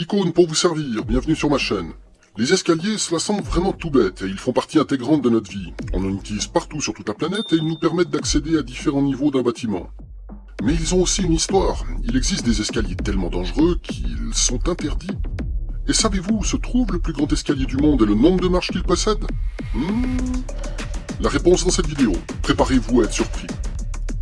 Icône pour vous servir, bienvenue sur ma chaîne. Les escaliers, cela semble vraiment tout bête et ils font partie intégrante de notre vie. On en utilise partout sur toute la planète et ils nous permettent d'accéder à différents niveaux d'un bâtiment. Mais ils ont aussi une histoire. Il existe des escaliers tellement dangereux qu'ils sont interdits. Et savez-vous où se trouve le plus grand escalier du monde et le nombre de marches qu'il possède La réponse dans cette vidéo. Préparez-vous à être surpris.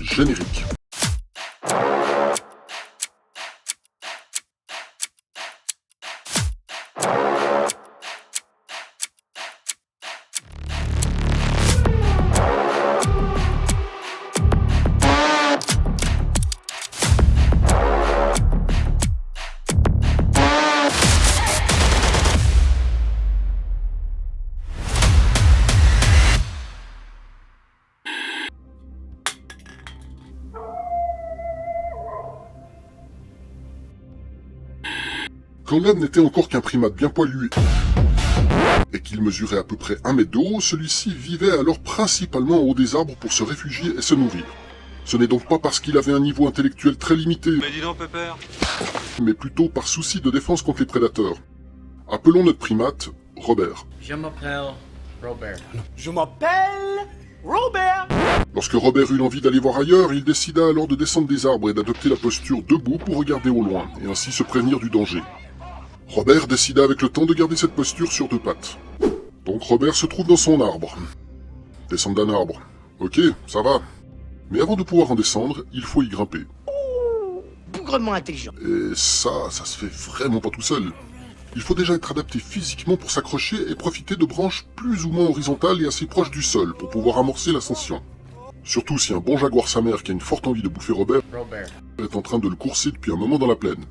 Générique. Quand l'homme n'était encore qu'un primate bien poilu et qu'il mesurait à peu près 1 mètre de haut, celui-ci vivait alors principalement en haut des arbres pour se réfugier et se nourrir. Ce n'est donc pas parce qu'il avait un niveau intellectuel très limité, Mais dis donc, Pépère. mais plutôt par souci de défense contre les prédateurs. Appelons notre primate Robert. Je m'appelle Robert. Je m'appelle Robert. Lorsque Robert eut l'envie d'aller voir ailleurs, il décida alors de descendre des arbres et d'adopter la posture debout pour regarder au loin, et ainsi se prévenir du danger. Robert décida avec le temps de garder cette posture sur 2 pattes. Donc Robert se trouve dans son arbre. Descendre d'un arbre. Ok, ça va. Mais avant de pouvoir en descendre, il faut y grimper. Bougrement intelligent. Et ça se fait vraiment pas tout seul. Il faut déjà être adapté physiquement pour s'accrocher et profiter de branches plus ou moins horizontales et assez proches du sol pour pouvoir amorcer l'ascension. Surtout si un bon jaguar sa mère qui a une forte envie de bouffer Robert est en train de le courser depuis un moment dans la plaine.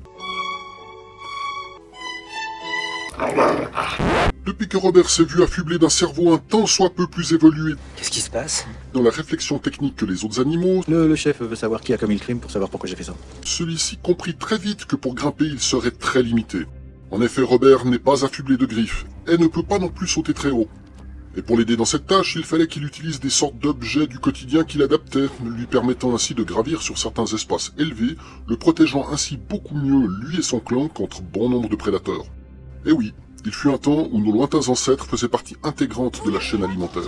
Depuis que Robert s'est vu affublé d'un cerveau un tant soit peu plus évolué Qu'est-ce qui se passe? dans la réflexion technique que les autres animaux, Le chef veut savoir qui a commis le crime pour savoir pourquoi j'ai fait ça. celui-ci comprit très vite que pour grimper il serait très limité. En effet, Robert n'est pas affublé de griffes, et ne peut pas non plus sauter très haut. Et pour l'aider dans cette tâche, il fallait qu'il utilise des sortes d'objets du quotidien qu'il adaptait, lui permettant ainsi de gravir sur certains espaces élevés, le protégeant ainsi beaucoup mieux lui et son clan contre bon nombre de prédateurs. Et oui, il fut un temps où nos lointains ancêtres faisaient partie intégrante de la chaîne alimentaire.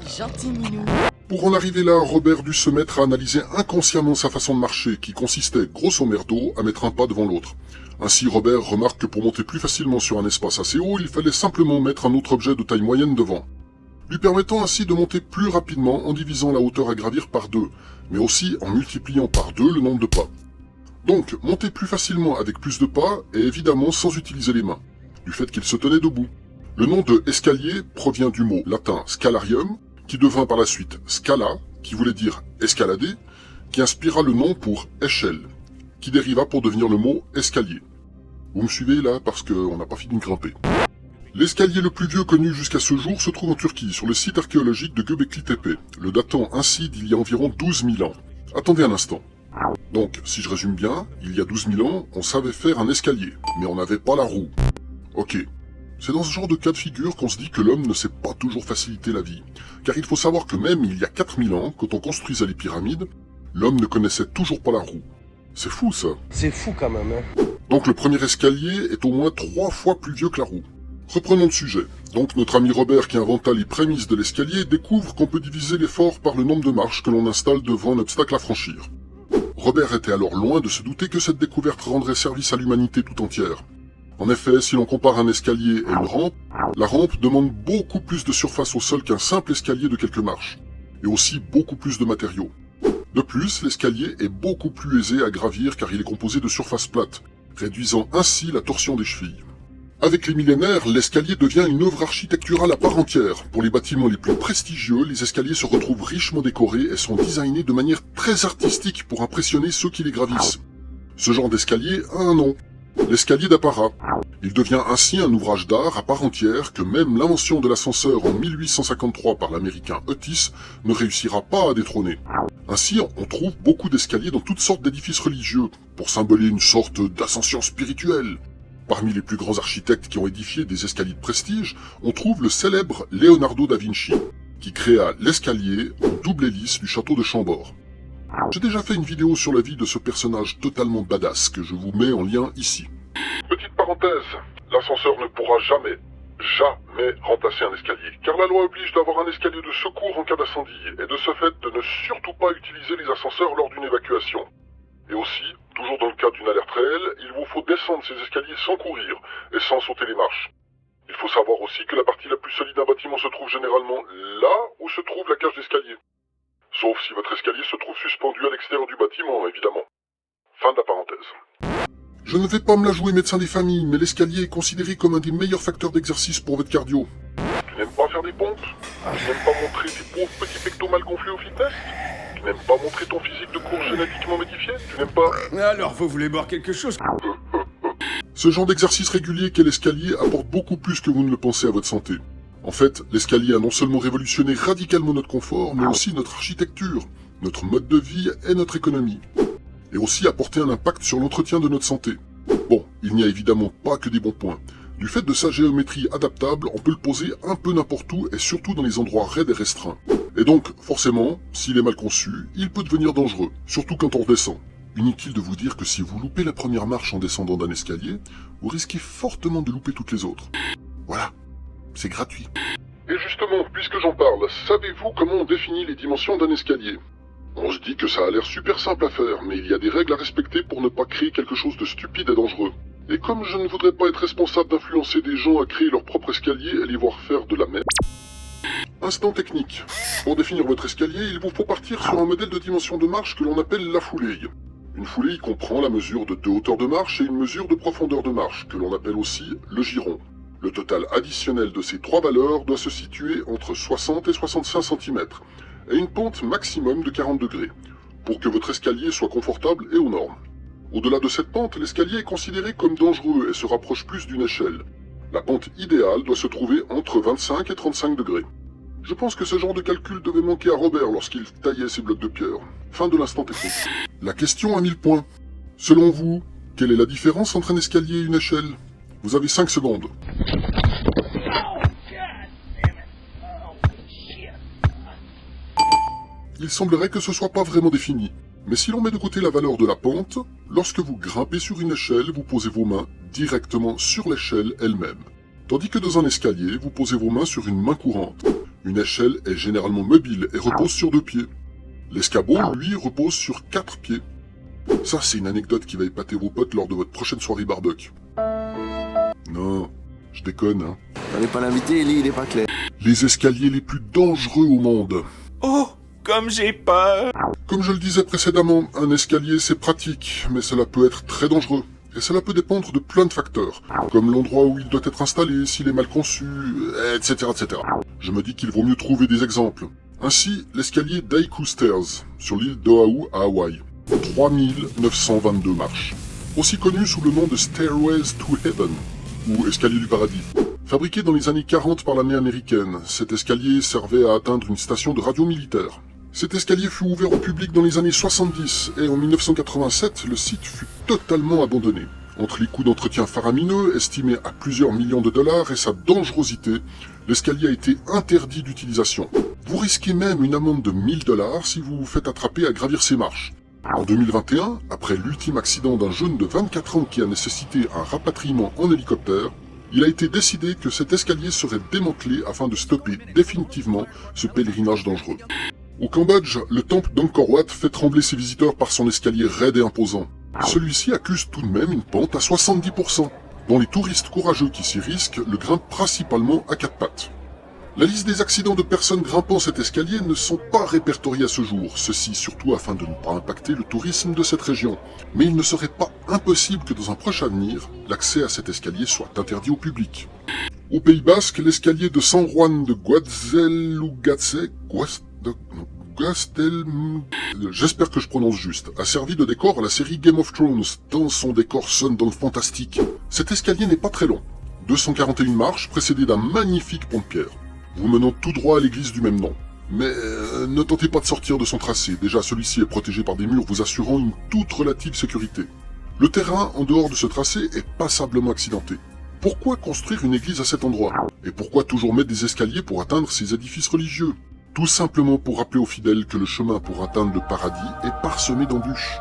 Gentil minou. Pour en arriver là, Robert dut se mettre à analyser inconsciemment sa façon de marcher, qui consistait, grosso merdo, à mettre un pas devant l'autre. Ainsi, Robert remarque que pour monter plus facilement sur un espace assez haut, il fallait simplement mettre un autre objet de taille moyenne devant, lui permettant ainsi de monter plus rapidement en divisant la hauteur à gravir par 2, mais aussi en multipliant par 2 le nombre de pas. Donc, monter plus facilement avec plus de pas, et évidemment sans utiliser les mains, du fait qu'il se tenait debout. Le nom de escalier provient du mot latin scalarium, qui devint par la suite scala, qui voulait dire escalader, qui inspira le nom pour échelle, qui dériva pour devenir le mot escalier. Vous me suivez là parce qu'on n'a pas fini de grimper. L'escalier le plus vieux connu jusqu'à ce jour se trouve en Turquie, sur le site archéologique de Göbekli Tepe, le datant ainsi d'il y a environ 12 000 ans. Attendez un instant. Donc, si je résume bien, il y a 12 000 ans, on savait faire un escalier, mais on n'avait pas la roue. Ok. C'est dans ce genre de cas de figure qu'on se dit que l'homme ne sait pas toujours faciliter la vie. Car il faut savoir que même il y a 4000 ans, quand on construisait les pyramides, l'homme ne connaissait toujours pas la roue. C'est fou ça. C'est fou quand même, hein. Donc le premier escalier est au moins 3 fois plus vieux que la roue. Reprenons le sujet. Donc notre ami Robert qui inventa les prémices de l'escalier découvre qu'on peut diviser l'effort par le nombre de marches que l'on installe devant un obstacle à franchir. Robert était alors loin de se douter que cette découverte rendrait service à l'humanité tout entière. En effet, si l'on compare un escalier et une rampe, la rampe demande beaucoup plus de surface au sol qu'un simple escalier de quelques marches, et aussi beaucoup plus de matériaux. De plus, l'escalier est beaucoup plus aisé à gravir car il est composé de surfaces plates, réduisant ainsi la torsion des chevilles. Avec les millénaires, l'escalier devient une œuvre architecturale à part entière. Pour les bâtiments les plus prestigieux, les escaliers se retrouvent richement décorés et sont designés de manière très artistique pour impressionner ceux qui les gravissent. Ce genre d'escalier a un nom. L'escalier d'apparat. Il devient ainsi un ouvrage d'art à part entière que même l'invention de l'ascenseur en 1853 par l'américain Otis ne réussira pas à détrôner. Ainsi, on trouve beaucoup d'escaliers dans toutes sortes d'édifices religieux, pour symboler une sorte d'ascension spirituelle. Parmi les plus grands architectes qui ont édifié des escaliers de prestige, on trouve le célèbre Leonardo da Vinci, qui créa l'escalier en double hélice du château de Chambord. J'ai déjà fait une vidéo sur la vie de ce personnage totalement badass que je vous mets en lien ici. Petite parenthèse, l'ascenseur ne pourra jamais remplacer un escalier, car la loi oblige d'avoir un escalier de secours en cas d'incendie, et de ce fait de ne surtout pas utiliser les ascenseurs lors d'une évacuation. Et aussi, toujours dans le cas d'une alerte réelle, il vous faut descendre ces escaliers sans courir, et sans sauter les marches. Il faut savoir aussi que la partie la plus solide d'un bâtiment se trouve généralement là où se trouve la cage d'escalier. Sauf si votre escalier se trouve suspendu à l'extérieur du bâtiment, évidemment. Fin de la parenthèse. Je ne vais pas me la jouer médecin des familles, mais l'escalier est considéré comme un des meilleurs facteurs d'exercice pour votre cardio. Tu n'aimes pas faire des pompes? Tu n'aimes pas montrer tes pauvres petits pectos mal gonflés au fitness? Tu n'aimes pas montrer ton physique de course génétiquement modifié? Tu n'aimes pas... Alors, vous voulez boire quelque chose? Ce genre d'exercice régulier qu'est l'escalier apporte beaucoup plus que vous ne le pensez à votre santé. En fait, l'escalier a non seulement révolutionné radicalement notre confort, mais aussi notre architecture, notre mode de vie et notre économie. Et aussi apporté un impact sur l'entretien de notre santé. Bon, il n'y a évidemment pas que des bons points. Du fait de sa géométrie adaptable, on peut le poser un peu n'importe où et surtout dans les endroits raides et restreints. Et donc, forcément, s'il est mal conçu, il peut devenir dangereux, surtout quand on redescend. Inutile de vous dire que si vous loupez la première marche en descendant d'un escalier, vous risquez fortement de louper toutes les autres. Voilà, c'est gratuit. Et justement, puisque j'en parle, savez-vous comment on définit les dimensions d'un escalier ? On se dit que ça a l'air super simple à faire, mais il y a des règles à respecter pour ne pas créer quelque chose de stupide et dangereux. Et comme je ne voudrais pas être responsable d'influencer des gens à créer leur propre escalier et les voir faire de la merde... Instant technique. Pour définir votre escalier, il vous faut partir sur un modèle de dimension de marche que l'on appelle la foulée. Une foulée comprend la mesure de 2 hauteurs de marche et une mesure de profondeur de marche, que l'on appelle aussi le giron. Le total additionnel de ces 3 valeurs doit se situer entre 60 et 65 cm, et une pente maximum de 40 degrés, pour que votre escalier soit confortable et aux normes. Au-delà de cette pente, l'escalier est considéré comme dangereux et se rapproche plus d'une échelle. La pente idéale doit se trouver entre 25 et 35 degrés. Je pense que ce genre de calcul devait manquer à Robert lorsqu'il taillait ses blocs de pierre. Fin de l'instant technique. La question à 1000 points. Selon vous, quelle est la différence entre un escalier et une échelle? Vous avez 5 secondes. Il semblerait que ce soit pas vraiment défini. Mais si l'on met de côté la valeur de la pente, lorsque vous grimpez sur une échelle, vous posez vos mains directement sur l'échelle elle-même. Tandis que dans un escalier, vous posez vos mains sur une main courante. Une échelle est généralement mobile et repose sur 2 pieds. L'escabeau, lui, repose sur 4 pieds. Ça, c'est une anecdote qui va épater vos potes lors de votre prochaine soirée barbecue. Non, je déconne, hein. T'en es pas l'invité, Ellie, il est pas clair. Les escaliers les plus dangereux au monde. Oh, comme j'ai peur! Comme je le disais précédemment, un escalier c'est pratique, mais cela peut être très dangereux. Et cela peut dépendre de plein de facteurs, comme l'endroit où il doit être installé, s'il est mal conçu, etc. etc. Je me dis qu'il vaut mieux trouver des exemples. Ainsi, l'escalier Daiku Stairs, sur l'île d'Oahu à Hawaï. 3922 marches. Aussi connu sous le nom de Stairways to Heaven, ou escalier du paradis. Fabriqué dans les années 40 par l'armée américaine, cet escalier servait à atteindre une station de radio militaire. Cet escalier fut ouvert au public dans les années 70 et en 1987, le site fut totalement abandonné. Entre les coûts d'entretien faramineux, estimés à plusieurs millions de dollars, et sa dangerosité, l'escalier a été interdit d'utilisation. Vous risquez même une amende de 1000 $ si vous vous faites attraper à gravir ces marches. En 2021, après l'ultime accident d'un jeune de 24 ans qui a nécessité un rapatriement en hélicoptère, il a été décidé que cet escalier serait démantelé afin de stopper définitivement ce pèlerinage dangereux. Au Cambodge, le temple d'Angkor Wat fait trembler ses visiteurs par son escalier raide et imposant. Celui-ci accuse tout de même une pente à 70%. Dont les touristes courageux qui s'y risquent le grimpent principalement à 4 pattes. La liste des accidents de personnes grimpant cet escalier ne sont pas répertoriés à ce jour, ceci surtout afin de ne pas impacter le tourisme de cette région. Mais il ne serait pas impossible que dans un proche avenir, l'accès à cet escalier soit interdit au public. Au Pays Basque, l'escalier de San Juan de Guadzelugatse, j'espère que je prononce juste, a servi de décor à la série Game of Thrones, tant son décor sonne dans le fantastique. Cet escalier n'est pas très long, 241 marches précédées d'un magnifique pont de pierre, vous menant tout droit à l'église du même nom. Mais ne tentez pas de sortir de son tracé, déjà celui-ci est protégé par des murs vous assurant une toute relative sécurité. Le terrain en dehors de ce tracé est passablement accidenté. Pourquoi construire une église à cet endroit? Et pourquoi toujours mettre des escaliers pour atteindre ces édifices religieux? Tout simplement pour rappeler aux fidèles que le chemin pour atteindre le paradis est parsemé d'embûches.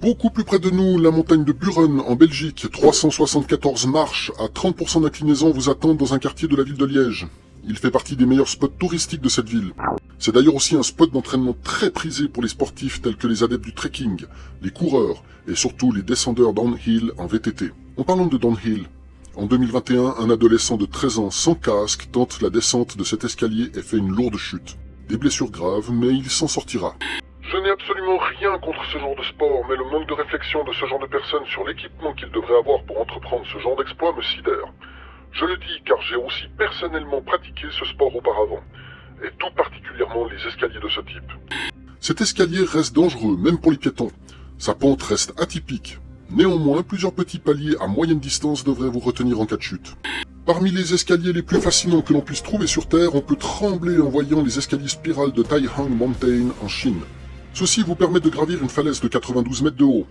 Beaucoup plus près de nous, la montagne de Buren, en Belgique, 374 marches à 30% d'inclinaison vous attendent dans un quartier de la ville de Liège. Il fait partie des meilleurs spots touristiques de cette ville. C'est d'ailleurs aussi un spot d'entraînement très prisé pour les sportifs tels que les adeptes du trekking, les coureurs et surtout les descendeurs downhill en VTT. En parlant de downhill, en 2021, un adolescent de 13 ans sans casque tente la descente de cet escalier et fait une lourde chute. Des blessures graves, mais il s'en sortira. Je n'ai absolument rien contre ce genre de sport, mais le manque de réflexion de ce genre de personnes sur l'équipement qu'ils devraient avoir pour entreprendre ce genre d'exploit me sidère. Je le dis car j'ai aussi personnellement pratiqué ce sport auparavant, et tout particulièrement les escaliers de ce type. Cet escalier reste dangereux, même pour les piétons. Sa pente reste atypique. Néanmoins, plusieurs petits paliers à moyenne distance devraient vous retenir en cas de chute. Parmi les escaliers les plus fascinants que l'on puisse trouver sur Terre, on peut trembler en voyant les escaliers spirales de Taihang Mountain en Chine. Ceci vous permet de gravir une falaise de 92 mètres de haut.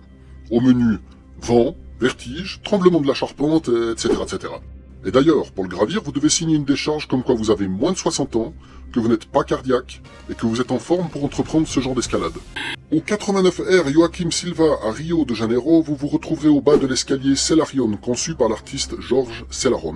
Au menu, vent, vertige, tremblement de la charpente, etc. etc. Et d'ailleurs, pour le gravir, vous devez signer une décharge comme quoi vous avez moins de 60 ans, que vous n'êtes pas cardiaque, et que vous êtes en forme pour entreprendre ce genre d'escalade. Au 89R Joaquim Silva à Rio de Janeiro, vous vous retrouverez au bas de l'escalier Celarion, conçu par l'artiste George Celaron.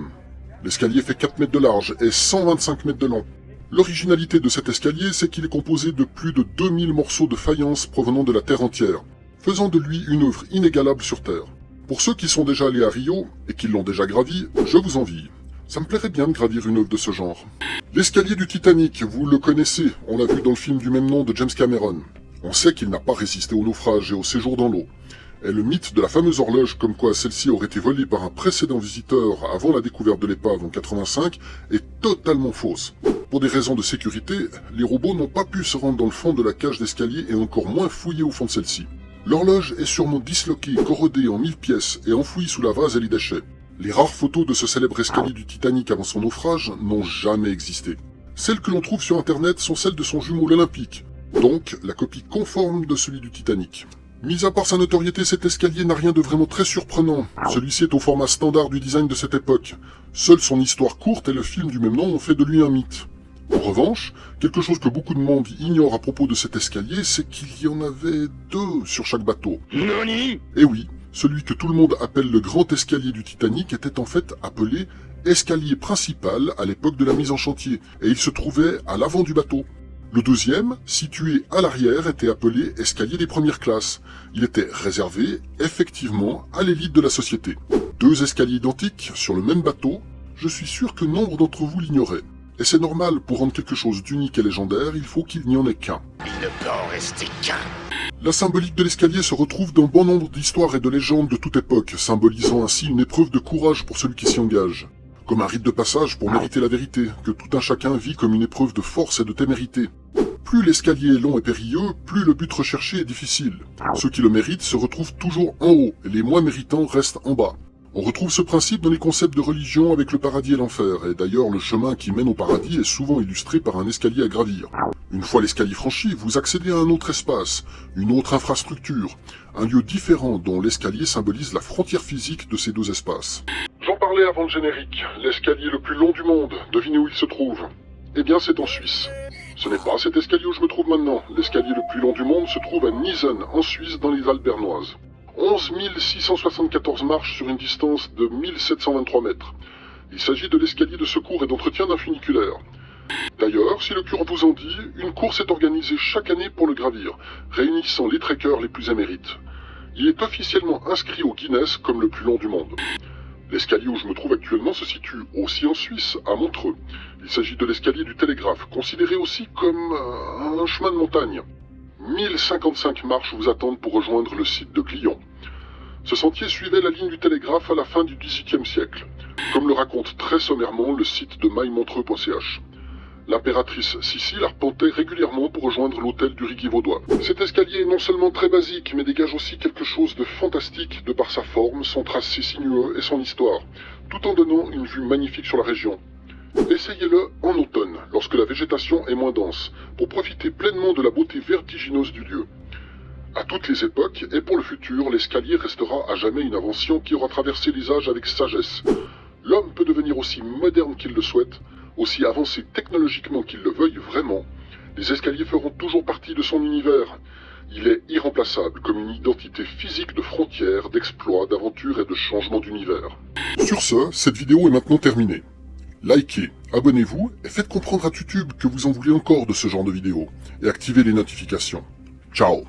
L'escalier fait 4 mètres de large et 125 mètres de long. L'originalité de cet escalier, c'est qu'il est composé de plus de 2000 morceaux de faïence provenant de la Terre entière, faisant de lui une œuvre inégalable sur Terre. Pour ceux qui sont déjà allés à Rio, et qui l'ont déjà gravi, je vous envie. Ça me plairait bien de gravir une œuvre de ce genre. L'escalier du Titanic, vous le connaissez, on l'a vu dans le film du même nom de James Cameron. On sait qu'il n'a pas résisté au naufrage et au séjour dans l'eau. Et le mythe de la fameuse horloge comme quoi celle-ci aurait été volée par un précédent visiteur avant la découverte de l'épave en 85 est totalement fausse. Pour des raisons de sécurité, les robots n'ont pas pu se rendre dans le fond de la cage d'escalier et encore moins fouiller au fond de celle-ci. L'horloge est sûrement disloquée, corrodée en 1000 pièces et enfouie sous la vase et les déchets. Les rares photos de ce célèbre escalier du Titanic avant son naufrage n'ont jamais existé. Celles que l'on trouve sur internet sont celles de son jumeau l'Olympique, donc la copie conforme de celui du Titanic. Mis à part sa notoriété, cet escalier n'a rien de vraiment très surprenant. Celui-ci est au format standard du design de cette époque. Seule son histoire courte et le film du même nom ont fait de lui un mythe. En revanche, quelque chose que beaucoup de monde ignore à propos de cet escalier, c'est qu'il y en avait 2 sur chaque bateau. Nani ? Et oui, celui que tout le monde appelle le grand escalier du Titanic était en fait appelé escalier principal à l'époque de la mise en chantier, et il se trouvait à l'avant du bateau. Le deuxième, situé à l'arrière, était appelé escalier des premières classes. Il était réservé, effectivement, à l'élite de la société. 2 escaliers identiques sur le même bateau, je suis sûr que nombre d'entre vous l'ignoraient. Et c'est normal, pour rendre quelque chose d'unique et légendaire, il faut qu'il n'y en ait qu'un. Il ne peut en rester qu'un. La symbolique de l'escalier se retrouve dans bon nombre d'histoires et de légendes de toute époque, symbolisant ainsi une épreuve de courage pour celui qui s'y engage. Comme un rite de passage pour mériter la vérité, que tout un chacun vit comme une épreuve de force et de témérité. Plus l'escalier est long et périlleux, plus le but recherché est difficile. Ceux qui le méritent se retrouvent toujours en haut, et les moins méritants restent en bas. On retrouve ce principe dans les concepts de religion avec le paradis et l'enfer, et d'ailleurs le chemin qui mène au paradis est souvent illustré par un escalier à gravir. Une fois l'escalier franchi, vous accédez à un autre espace, une autre infrastructure, un lieu différent dont l'escalier symbolise la frontière physique de ces 2 espaces. J'en parlais avant le générique, l'escalier le plus long du monde, devinez où il se trouve? Eh bien c'est en Suisse. Ce n'est pas cet escalier où je me trouve maintenant, l'escalier le plus long du monde se trouve à Niesen, en Suisse, dans les Alpes bernoises. 11 674 marches sur une distance de 1723 mètres. Il s'agit de l'escalier de secours et d'entretien d'un funiculaire. D'ailleurs, si le cœur vous en dit, une course est organisée chaque année pour le gravir, réunissant les trekkers les plus émérites. Il est officiellement inscrit au Guinness comme le plus long du monde. L'escalier où je me trouve actuellement se situe aussi en Suisse, à Montreux. Il s'agit de l'escalier du Télégraphe, considéré aussi comme un chemin de montagne. 1055 marches vous attendent pour rejoindre le site de Glion. Ce sentier suivait la ligne du Télégraphe à la fin du XVIIIe siècle, comme le raconte très sommairement le site de mymontreux.ch. L'impératrice Sissi arpentait régulièrement pour rejoindre l'hôtel du Riguier vaudois. Cet escalier est non seulement très basique, mais dégage aussi quelque chose de fantastique de par sa forme, son tracé sinueux et son histoire, tout en donnant une vue magnifique sur la région. Essayez-le en automne, lorsque la végétation est moins dense, pour profiter pleinement de la beauté vertigineuse du lieu. À toutes les époques, et pour le futur, l'escalier restera à jamais une invention qui aura traversé les âges avec sagesse. L'homme peut devenir aussi moderne qu'il le souhaite, aussi avancé technologiquement qu'il le veuille vraiment. Les escaliers feront toujours partie de son univers. Il est irremplaçable comme une identité physique de frontières, d'exploits, d'aventures et de changements d'univers. Sur ce, cette vidéo est maintenant terminée. Likez, abonnez-vous et faites comprendre à YouTube que vous en voulez encore de ce genre de vidéos. Et activez les notifications. Ciao!